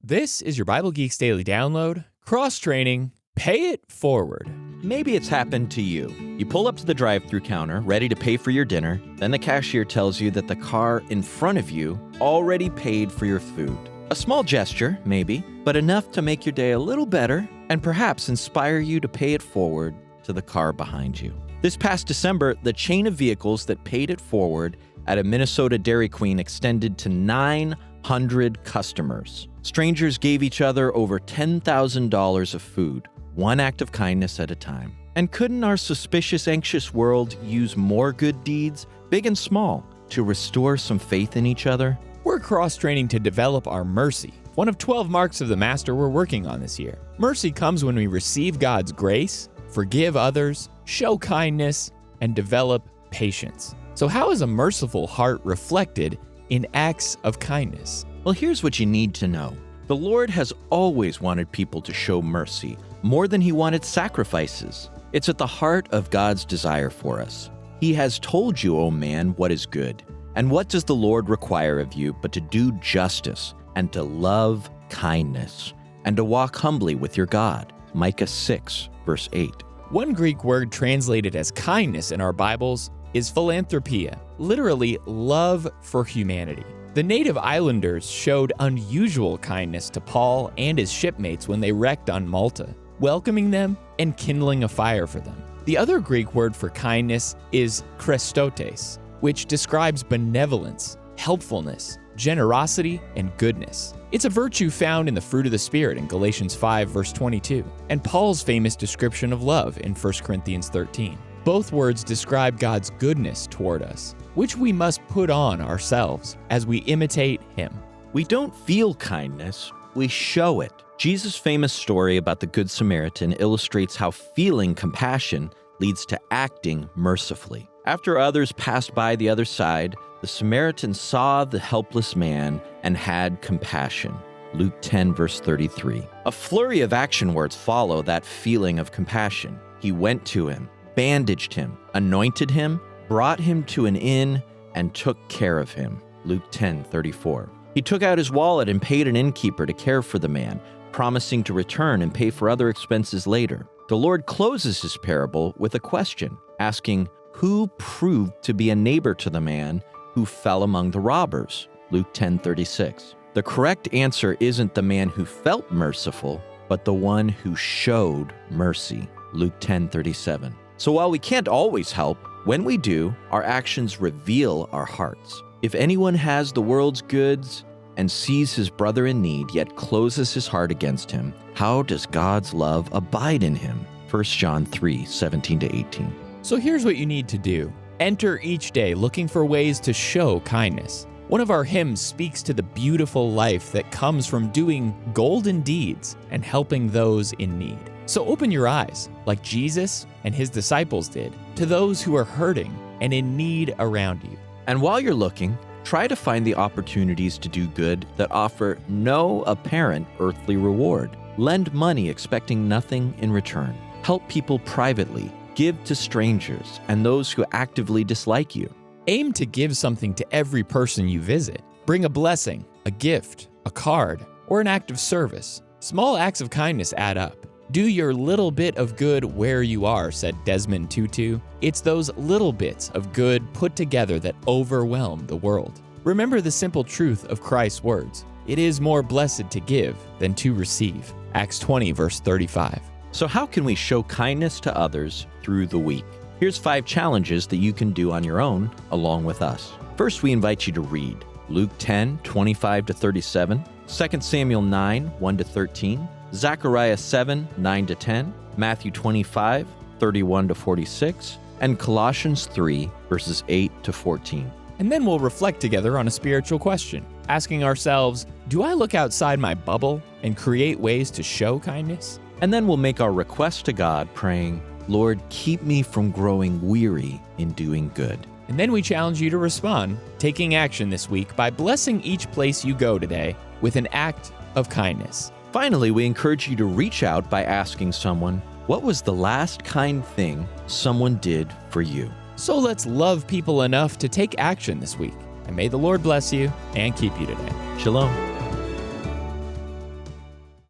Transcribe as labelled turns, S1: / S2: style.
S1: This is your Bible Geeks Daily Download, cross-training, pay it forward.
S2: Maybe it's happened to you. You pull up to the drive-thru counter, ready to pay for your dinner, then the cashier tells you that the car in front of you already paid for your food. A small gesture, maybe, but enough to make your day a little better and perhaps inspire you to pay it forward to the car behind you. This past December, the chain of vehicles that paid it forward at a Minnesota Dairy Queen extended to 900 customers. Strangers gave each other over $10,000 of food, one act of kindness at a time. And couldn't our suspicious, anxious world use more good deeds, big and small, to restore some faith in each other?
S1: We're cross-training to develop our mercy, one of 12 marks of the Master we're working on this year. Mercy comes when we receive God's grace, forgive others, show kindness, and develop patience. So how is a merciful heart reflected in acts of kindness?
S2: Well, here's what you need to know. The Lord has always wanted people to show mercy, more than he wanted sacrifices. It's at the heart of God's desire for us. He has told you, O man, what is good. And what does the Lord require of you but to do justice and to love kindness and to walk humbly with your God? Micah 6, verse 8.
S1: One Greek word translated as kindness in our Bibles is philanthropia, literally love for humanity. The native islanders showed unusual kindness to Paul and his shipmates when they wrecked on Malta, welcoming them and kindling a fire for them. The other Greek word for kindness is Christotes, which describes benevolence, helpfulness, generosity, and goodness. It's a virtue found in the fruit of the Spirit in Galatians 5, verse 22, and Paul's famous description of love in 1 Corinthians 13. Both words describe God's goodness toward us, which we must put on ourselves as we imitate him.
S2: We don't feel kindness, we show it. Jesus' famous story about the Good Samaritan illustrates how feeling compassion leads to acting mercifully. After others passed by the other side, the Samaritan saw the helpless man and had compassion. Luke 10, verse 33. A flurry of action words follow that feeling of compassion. He went to him, bandaged him, anointed him, brought him to an inn, and took care of him. Luke 10:34. He took out his wallet and paid an innkeeper to care for the man, promising to return and pay for other expenses later. The Lord closes his parable with a question, asking, who proved to be a neighbor to the man who fell among the robbers? Luke 10:36. The correct answer isn't the man who felt merciful, but the one who showed mercy. Luke 10:37. So while we can't always help, when we do, our actions reveal our hearts. If anyone has the world's goods and sees his brother in need, yet closes his heart against him, how does God's love abide in him? 1 John 3:17-18.
S1: So here's what you need to do. Enter each day looking for ways to show kindness. One of our hymns speaks to the beautiful life that comes from doing golden deeds and helping those in need. So open your eyes, like Jesus and his disciples did, to those who are hurting and in need around you.
S2: And while you're looking, try to find the opportunities to do good that offer no apparent earthly reward. Lend money expecting nothing in return. Help people privately. Give to strangers and those who actively dislike you.
S1: Aim to give something to every person you visit. Bring a blessing, a gift, a card, or an act of service. Small acts of kindness add up. Do your little bit of good where you are, said Desmond Tutu. It's those little bits of good put together that overwhelm the world. Remember the simple truth of Christ's words. It is more blessed to give than to receive. Acts 20, verse 35.
S2: So how can we show kindness to others through the week? Here's 5 challenges that you can do on your own along with us. First, we invite you to read Luke 10, 25-37, 2 Samuel 9, 1-13, Zechariah 7, 9-10, Matthew 25, 31-46, and Colossians 3, verses 8-14.
S1: And then we'll reflect together on a spiritual question, asking ourselves, do I look outside my bubble and create ways to show kindness?
S2: And then we'll make our request to God, praying, Lord, keep me from growing weary in doing good.
S1: And then we challenge you to respond, taking action this week by blessing each place you go today with an act of kindness.
S2: Finally, we encourage you to reach out by asking someone, what was the last kind thing someone did for you?
S1: So let's love people enough to take action this week. And may the Lord bless you and keep you today.
S2: Shalom.